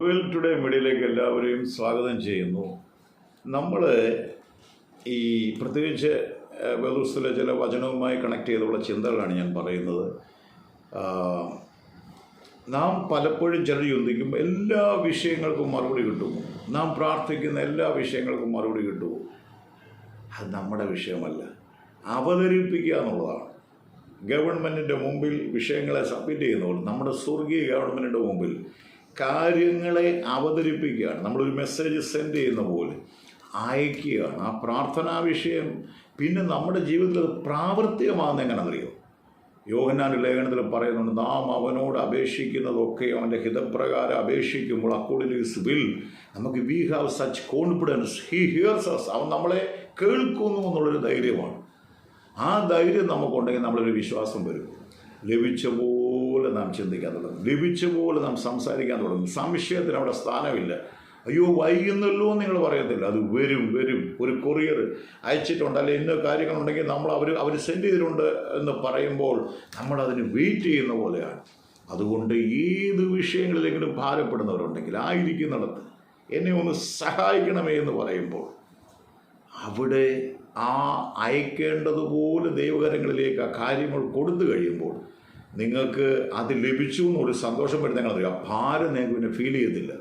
Well today മീഡിയയിലേക്ക് എല്ലാവരെയും സ്വാഗതം ചെയ്യുന്നു. നമ്മൾ ഈ പ്രത്യേകിച്ച് വേദപുസ്തകത്തിലെ ചില വചനവുമായി കണക്ട് ചെയ്തുള്ള ചിന്തകളാണ് ഞാൻ പറയുന്നത്. നാം പലപ്പോഴും ചിലർ ചിന്തിക്കും എല്ലാ വിഷയങ്ങൾക്കും മറുപടി കിട്ടുമോ, നാം പ്രാർത്ഥിക്കുന്ന എല്ലാ വിഷയങ്ങൾക്കും മറുപടി കിട്ടുമോ? അത് നമ്മുടെ വിഷയമല്ല, അവതരിപ്പിക്കുക എന്നുള്ളതാണ്. ഗവൺമെൻറ്റിൻ്റെ മുമ്പിൽ വിഷയങ്ങളെ സബ്മിറ്റ് ചെയ്യുന്നവർ നമ്മുടെ സ്വർഗീയ ഗവൺമെൻറ്റിൻ്റെ മുമ്പിൽ കാര്യങ്ങളെ അവതരിപ്പിക്കുകയാണ്. നമ്മളൊരു മെസ്സേജ് സെൻഡ് ചെയ്യുന്ന പോലെ അയക്കുകയാണ്. ആ പ്രാർത്ഥനാ വിഷയം പിന്നെ നമ്മുടെ ജീവിതത്തിൽ അത് പ്രാവർത്തികമാകുന്ന എങ്ങനെയെന്നറിയോ? യോഹന്നാന്റെ ലേഖനത്തിൽ പറയുന്നുണ്ട്, നാം അവനോട് അപേക്ഷിക്കുന്നതൊക്കെ അവൻ്റെ ഹിതപ്രകാരം അപേക്ഷിക്കുമ്പോൾ അക്കോർഡിംഗ് ടു ഹിസ് വിൽ നമുക്ക് we have such confidence he hears us. അവൻ നമ്മളെ കേൾക്കുന്നു എന്നുള്ളൊരു ധൈര്യമാണ്. ആ ധൈര്യം നമുക്കുണ്ടെങ്കിൽ നമ്മളൊരു വിശ്വാസം വരും. ലഭിച്ച പോലെ നാം ചിന്തിക്കാൻ തുടങ്ങും, ലഭിച്ച പോലെ നാം സംസാരിക്കാൻ തുടങ്ങും. സംശയത്തിന് അവിടെ സ്ഥാനമില്ല. അയ്യോ വൈകുന്നല്ലോ എന്ന് നിങ്ങൾ പറയത്തില്ല, അത് വരും. ഒരു കൊറിയർ അയച്ചിട്ടുണ്ട്, അല്ലെങ്കിൽ ഇന്ന കാര്യങ്ങളുണ്ടെങ്കിൽ അവർ സെൻഡ് ചെയ്തിട്ടുണ്ട് എന്ന് പറയുമ്പോൾ നമ്മളതിന് വെയിറ്റ് ചെയ്യുന്ന പോലെയാണ്. അതുകൊണ്ട് ഏത് വിഷയങ്ങളിലെങ്കിലും ഭാരപ്പെടുന്നവരുണ്ടെങ്കിൽ ആയിരിക്കുന്നിടത്ത് എന്നെ ഒന്ന് സഹായിക്കണമേ എന്ന് പറയുമ്പോൾ അവിടെ ആ അയക്കേണ്ടതുപോലെ ദൈവകരങ്ങളിലേക്ക് ആ കാര്യങ്ങൾ കൊടുത്തു കഴിയുമ്പോൾ നിങ്ങൾക്ക് അത് ലഭിച്ചു എന്നൊരു സന്തോഷം വരുന്ന ഞങ്ങളറിയാം. ആ ഭാരം നിങ്ങൾക്ക് പിന്നെ ഫീൽ ചെയ്യത്തില്ല.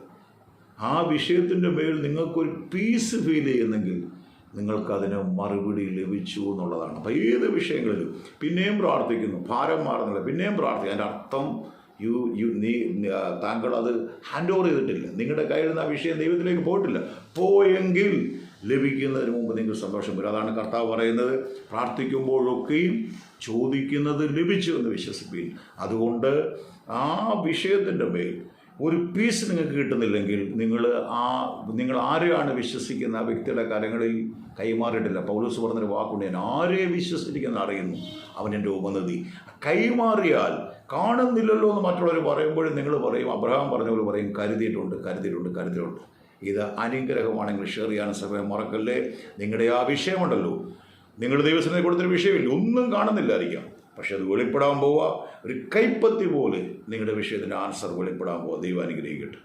ആ വിഷയത്തിൻ്റെ മേൽ നിങ്ങൾക്കൊരു പീസ് ഫീൽ ചെയ്യുന്നെങ്കിൽ നിങ്ങൾക്കതിന് മറുപടി ലഭിച്ചു എന്നുള്ളതാണ്. അപ്പോൾ ഏത് വിഷയങ്ങളിലും പിന്നെയും പ്രാർത്ഥിക്കുന്നു, ഭാരം മാറുന്നില്ല, പിന്നെയും പ്രാർത്ഥിക്കും. അതിൻ്റെ അർത്ഥം താങ്കൾ അത് ഹാൻഡ് ഓവർ ചെയ്തിട്ടില്ല. നിങ്ങളുടെ കയ്യിൽ നിന്ന് ആ വിഷയം ദൈവത്തിലേക്ക് പോയിട്ടില്ല. പോയെങ്കിൽ ലഭിക്കുന്നതിന് മുമ്പ് നിങ്ങൾക്ക് സന്തോഷം വരും. അതാണ് കർത്താവ് പറയുന്നത്, പ്രാർത്ഥിക്കുമ്പോഴൊക്കെയും ചോദിക്കുന്നത് ലഭിച്ചു എന്ന് വിശ്വസിപ്പീൻ. അതുകൊണ്ട് ആ വിഷയത്തിൻ്റെ മേൽ ഒരു പീസ് നിങ്ങൾക്ക് കിട്ടുന്നില്ലെങ്കിൽ നിങ്ങൾ ആരെയാണ് വിശ്വസിക്കുന്ന ആ വ്യക്തിയുടെ കരങ്ങളിൽ കൈമാറിയിട്ടില്ല. പൗലോസ് പറഞ്ഞൊരു വാക്കുണ്ട്, ഞാൻ ആരെ വിശ്വസിച്ചിരിക്കുന്ന അറിയുന്നു, അവൻ എൻ്റെ ഉപനദി. കൈമാറിയാൽ കാണുന്നില്ലല്ലോ എന്ന് മറ്റുള്ളവർ പറയുമ്പോഴും നിങ്ങൾ പറയും, അബ്രഹാം പറഞ്ഞ പോലെ പറയും, കരുതിയിട്ടുണ്ട്. ഇത് അനുഗ്രഹമാണെങ്കിൽ ഷെയർ ചെയ്യാൻ സമയം മറക്കല്ലേ. നിങ്ങളുടെ ആ വിഷയമുണ്ടല്ലോ, നിങ്ങൾ ദൈവസന്നിധിയിൽ കൊടുത്തൊരു വിഷയമില്ല, ഒന്നും കാണുന്നില്ലായിരിക്കാം, പക്ഷെ അത് വെളിപ്പെടാൻ പോവുക. ഒരു കൈപ്പത്തി പോലെ നിങ്ങളുടെ വിഷയത്തിൻ്റെ ആൻസർ വെളിപ്പെടാൻ പോവുക. ദൈവം അനുഗ്രഹിക്കട്ടെ.